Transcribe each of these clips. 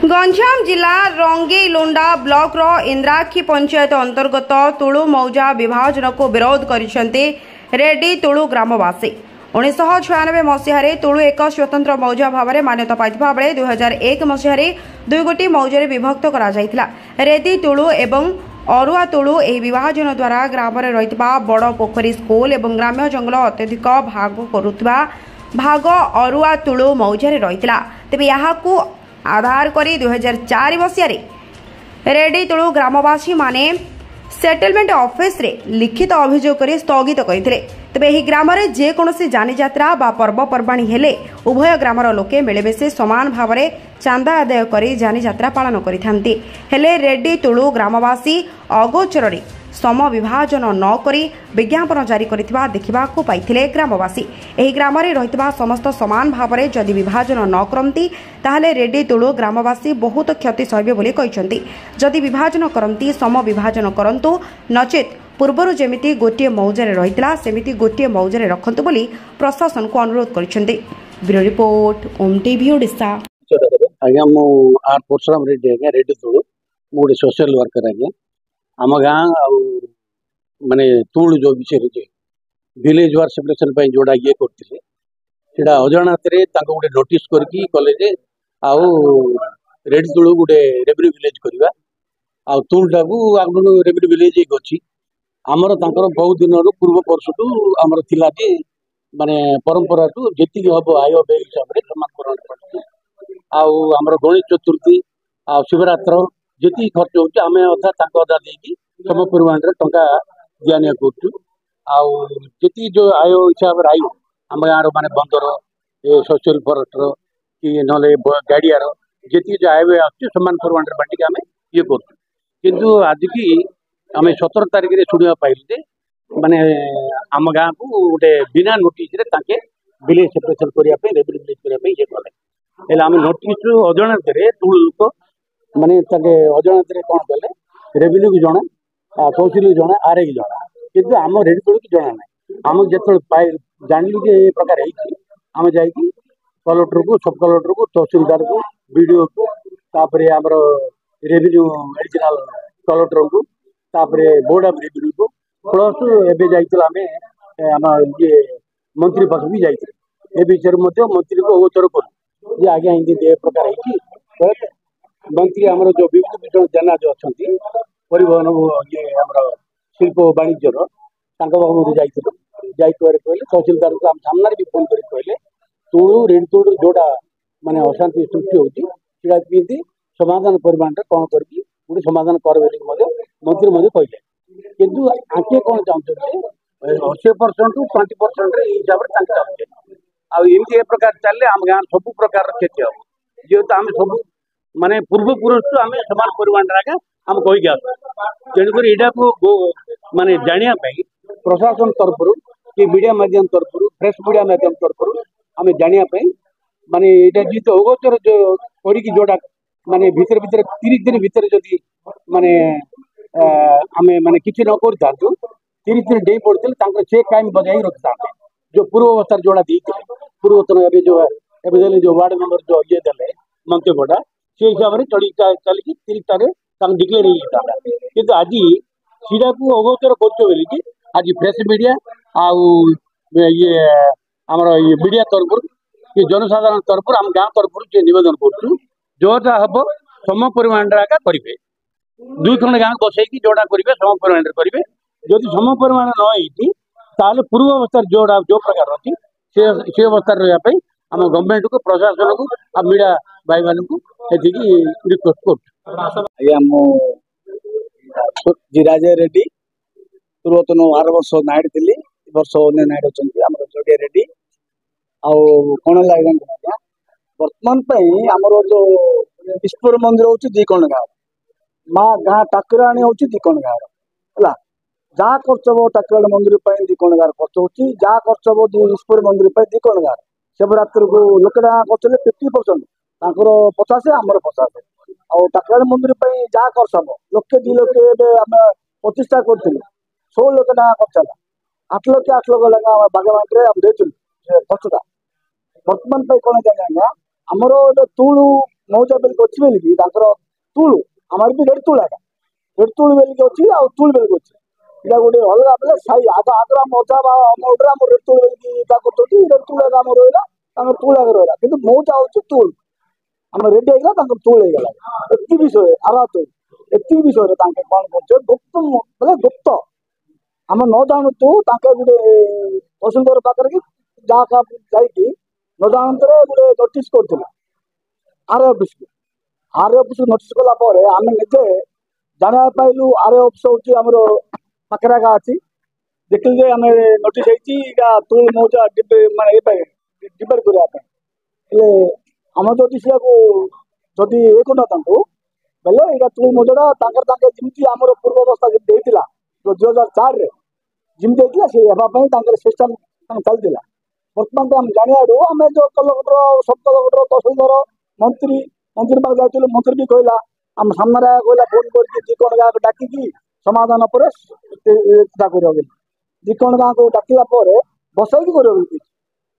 गंजाम जिला रंगेइलोंडा ब्लॉक रो इंद्राक्षी पंचायत अंतर्गत तुलु मौजा विभाजन को विरोध करिसेंते रेड्डी तुलु ग्रामवासी। 1996 मसीह तुलु एक स्वतंत्र मौजा भाव में मान्यता पाइथिबा बेले 2001 मसीह दुई गोटी मौजा विभक्त करा जायतिला। रेड्डी तुलु एवं अरुआ तुलु एही विभाजन द्वारा ग्राम में रहितबा बड़ पोखरी स्कूल एवं ग्राम्य जंगल अत्यधिक भाग करुवा भाग अरुआ तुलु मौजा रहितला। तेबे याहाकू आधार करी 2004 मसीह रेड्डी तुलु ग्रामवासी माने सेटलमेंट ऑफिस रे लिखित अभियोग करी स्थगित करथिले। तबे एही ग्राम रे जे कोनोसी जानी यात्रा बा पर्वपर्वाणी हेले उभय ग्रामर लोके मिलेमिशे समान भाव में चांदा आदाय करी जानी यात्रा पालन करिथांती। हेले रेड्डी तुलु ग्रामवासी अगोचर रे सम विभाजन न करी विज्ञापन जारी करिथिबा देखिबाकू पाइथिले ग्रामवासी। एही ग्राम रे रहितबा समस्त समान भाव में जदि विभाजन न करंती ताहले रेड्डी तुलु ग्रामवासी बहुत क्षति सहबे बोली कहिसंती। जदि विभाजन करंती सम विभाजन करंतु नचेत पूर्वरु जेमिति गोटिए मौजारे रहितला सेमिति गोटिए मौजारे रखंतु बोली प्रशासन को अनुरोध करिसंती। ब्यूरो रिपोर्ट ओम टीवी ओडिशा। आज्ञा मु आर परशुराम रेड्डी आज्ञा रेड्डी तुलु मु गोटे सोशल वर्कर आज्ञा आम गाँ माने तुलु जो विषय विलेज वार सेपरेशन जोड़ा ये करते अजाणत गोटे नोटिस करके कले रेड्डी तुलु गोटे रेवेन्यू विलेज करवा तुलटा को आगु रेवेन्यू विलेज अच्छी आमर बहुत दिन पूर्व वर्षटू आमर थिला जे माने परंपरा टू जी हम आय व्यय हिसाब से समान आमर गणेश चतुर्थी आ शिवरात्र जी खर्च होती आम अधा अधा देकी सम परिमाण टंका दिया निया कर जो आय हिसाब से आई आम गाँव माने बंदर ए सोशल फरेस्टर कि ना गाड़ियार जी जो आय व्यय आसान परिमाण बांटिक आम ये करूँ आज की आम 17 तारिख में शुणा पाइल माने आम गाँ को गोटे बिना नोटिस विलेज सेपरेशन करने रेवेन्यू विलेज करने ये कले आम नोटिस अजाणत तुलु लोक माने अजाणत कौन कले रेवेन्यू की जड़े तहसिल की जड़े आर की जड़ा कि आम रेड्डी तुलु की जना ना आम जो जानलु जे ये प्रकार आम जा कलेक्टर को सब कलेक्टर को तहसिलदार को बीडीओ को तापर आमर रेवेन्यू एडिशनल कलेक्टर को तापर बोर्ड ऑफ रेवेन्यू को प्लस एवं जाम ये मंत्री पास भी जाते विषय मंत्री को अगोचर कर आज्ञा ये प्रकार मंत्री आमर जो विभूति भूषण जेना जो अच्छा परिवहन ये आमर शिल्प वाणिज्यर कहले तहसिलदार को आम सामने भी फोन कर कहले तुलु रेड्डी तुलु जोड़ा माने अशांति सृष्टि होती समाधान परिमाण कौन करके गोटे समाधान कर मंत्री कहले किंतु आके कौन चाहते 80% टू 20% हिसाब से चाहते प्रकार चलने आम गाँव सब प्रकार क्षति हम जेहेतु आम सब माने पूर्व पुरुष आम समान परिमाण आगे आम कहीकि आस तेणुक यहाँ को माने जानापी प्रशासन तरफ कि मीडिया माध्यम तरफ प्रेस मीडिया माध्यम तरफ आम जानापी माने ये जी अगोचर जो करी जोड़ा माने भितर भितर 30 दिन भितर जदि माने आम माने किसी न कर 30 दिन डे पड़ते से टाइम बजाई रखी था जो पूर्वावस्था जोड़ा देते पूर्वतन एवं जो वार्ड मेंबर जो ये दे मंतव्यटा से हिसाब से चलिए 30 तारीख डिक्लेयर होता कि आज सीधा को अगोचर कर आज प्रेस मीडिया ये आमर ये मीडिया तरफ कि जनसाधारण तरफ आम गाँव तरफ से नवेदन करूँ जोटा हम सम परिमाण आगे करेंगे दुई खंड गाँव बसैकी जोड़ा करेंगे सम परिमाण करेंगे जदि सम परिमाण न पूर्व अवस्था जोड़ा जो प्रकार अच्छी से अवस्था रही आम गवर्नमेंट को प्रशासन को आ मीडिया भाई मान को रिक्वेस्ट कर जिराजे रेड्डी पूर्वतन 12 वर्ष नाइट थी वर्ष अन्य नाइट अच्छा जोड़िया रेड्डी कौन है बर्तमान आमर जो ईश्वर मंदिर हूँ दिकण गाँव माँ गाँ टाकराणी हूँ दिकण गाँव है जहाँ खर्च हम टाकराणी मंदिर दिकण गाँव खर्च हो जहाँ खर्च हम ईश्वर मंदिर दिकण गाँव शिवरात्रि को लोक खर्च 50% 50 आमर 50 और टाकराणी मंदिर जहाँ खर्च हम लक्षे 2 लक्ष आम प्रतिष्ठा करूँ 16 लाख टका खर्च है 8 लाख टका बागवानी खर्चटा बर्तमान कौन है ଆମର ଗୋଟେ ତୁଳୁ ମୌଜା ବେଲିକି ଅଛି ବେଲିକି ତାଙ୍କର ତୁଳୁ ଆମର ବି ରେଡ୍ ତୁଳୁ ଆକା ରେଡ୍ ତୁଳୁ ବେଲିକି ଅଛି ଆଉ ତୁଳୁ ବେଲିକି ଅଛି ଏଇଟା ଗୋଟେ ଅଲଗା ବେଲେ ସାଇ ଆଗର ଆମ ଅଜା ବା ଅମଳରେ ଆମର ରେଡ୍ ତୁଳୁ ବେଲିକି ଇଟା କରୁଛନ୍ତି ରେଡ୍ ତୁଳୁ ଆକା ଆମର ରହିଲା ତାଙ୍କର ତୁଳୁ ଆକା ରହିଲା କିନ୍ତୁ ମୌଜା ହଉଛି ତୁଳୁ ଆମର ରେଡି ହେଇଗଲା ତାଙ୍କର ତୁଳୁ ହେଇଗଲା ଏତିକି ବିଷୟରେ ଆରା ତୁଳୁ ଏତିକି ବିଷୟରେ ତାଙ୍କେ କ'ଣ କରୁଛେ ଗୁପ୍ତ ବୋଲେ ଗୁପ୍ତ ଆମେ ନ ଜାଣୁତୁ ତାଙ୍କେ ଗୋଟେ ତହସିଲଦାର ପାଖରେ କି ଯାହା ଯାଇକି ନ ଜାଣନ୍ତରେ ଗୋଟେ ନୋଟିସ୍ କରୁଥିଲା ଆର୍ଏ ଅଫିସକୁ ଆର୍ଏ ଅଫିସକୁ ନୋଟିସ୍ କଲା ପରେ ଆମେ ନିଜେ ଜାଣିବା ପାଇଲୁ ଆର୍ଏ ଅଫିସ ହଉଛି ଆମର ପାଖରେ ଏକା ଅଛି ଦେଖିଲୁ ଯେ ଆମେ ନୋଟିସ୍ ହେଇଛି ଏଇଟା ତୁଳୁ ମୌଜା ମାନେ ଏ ପାଇଁ ଡିବେଟ୍ କରିବା ପାଇଁ ହେଲେ ଆମେ ଯଦି ସେଆକୁ ଯଦି ଇଏ କରିନଥାନ୍ତୁ ବେଲେ ଏଇଟା ତୁଳୁ ମୌଜାଟା ତାଙ୍କେ ଯେମିତି ଆମର ପୂର୍ବ ଅବସ୍ଥା ଯେମିତି ହେଇଥିଲା 2004ରେ ଯେମିତି ହେଇଥିଲା ସେ ହେବା ପାଇଁ ତାଙ୍କର ସିଷ୍ଟମ ଚାଲିଥିଲା ବର୍ତ୍ତମାନ ତ ଆମେ ଜାଣିବାରୁ ଆମେ ଯୋଉ କଲକଟର ସବ୍ କଲକଟର ତହସିଲଦାର ମନ୍ତ୍ରୀ ପାଖକୁ ଯାଇଥିଲୁ ମନ୍ତ୍ରୀ ବି କହିଲା ଆମ ସାମ୍ନାରେ କହିଲା ଫୋନ୍ କରିକି ଦି କ'ଣ ଗାଁକୁ ଡାକିକି ସମାଧାନ ପରେ ଚିନ୍ତା କରିବ ବୋଲି ଦି କ'ଣ ଗାଁକୁ ଡାକିଲା ପରେ ବସାଇକି କରିବ ବୋଲି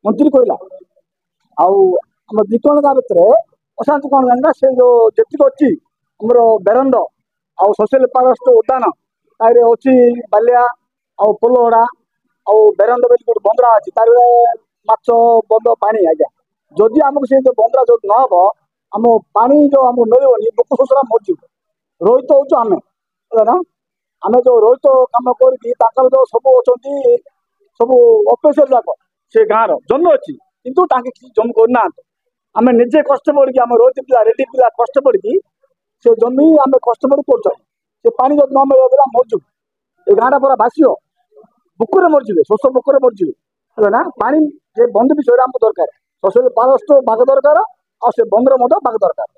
ମନ୍ତ୍ରୀ କହିଲା ଆଉ ଆମ ଦି କ'ଣ ଗାଁ ଭିତରେ ଅଶାନ୍ତି କ'ଣ ଜାଣିଲା ସେ ଯୋଉ ଯେତିକି ଅଛି ଆମର ବେରଣ୍ଡ ଆଉ ସୋସିଆଲ ଫରେଷ୍ଟ ଉଦ୍ୟାନ ତାରେ ଅଛି ବାଲିଆ ଆଉ ପୋଲହଡ଼ା ଆଉ ବେରଣ୍ଡ ବୋଲି ଗୋଟେ ବନ୍ଦରା ଅଛି ତାର ମାଛ ବନ୍ଧ ପାଣି ଆଜ୍ଞା ଯଦି ଆମକୁ ସେ ଯୋଉ ବନ୍ଦରା ଯଦି ନ ହବ ଆମ ପାଣି ଯୋଉ ଆମକୁ ମିଳିବନି ଲୋକ ଶୋଷଣ ମରିଯିବ ରୋହିତ ହଉଛୁ ଆମେ ହେଲା ନା ଆମେ ଯୋଉ ରୋହିତ କାମ କରିକି ତାଙ୍କର ଯୋଉ ସବୁ ଅଛନ୍ତି ସବୁ ଅଫିସର ଯାକ ସେ ଗାଁର ଜମି ଅଛି କିନ୍ତୁ ତାଙ୍କେ କିଛି ଜମି କରୁନାହାନ୍ତି ଆମେ ନିଜେ କଷ୍ଟ ପଡ଼ିକି ଆମ ରୋହିତ ପିଲା ରେଡି ପିଲା କଷ୍ଟ ପଡ଼ିକି ସେ ଜମି ଆମେ କଷ୍ଟ ପଡ଼ି କରୁଛୁ ସେ ପାଣି ଯଦି ନ ମିଳିବ ବୋଲେ ମରିଯିବୁ ଏ ଗାଁଟା ପୁରା ଭାସିବ ବୁକୁରେ ମରିଯିବେ ଶୋଷ ବୁକୁରେ ମରିଯିବେ ହେଲା ନା ପାଣି ଯେ ବନ୍ଧ ବିଷୟରେ ଆମକୁ ଦରକାର ସୋସିଆଲ ଫରେଷ୍ଟ ଭାଗ ଦରକାର ଆଉ ସେ ବନ୍ଧର ମଧ୍ୟ ଭାଗ ଦରକାର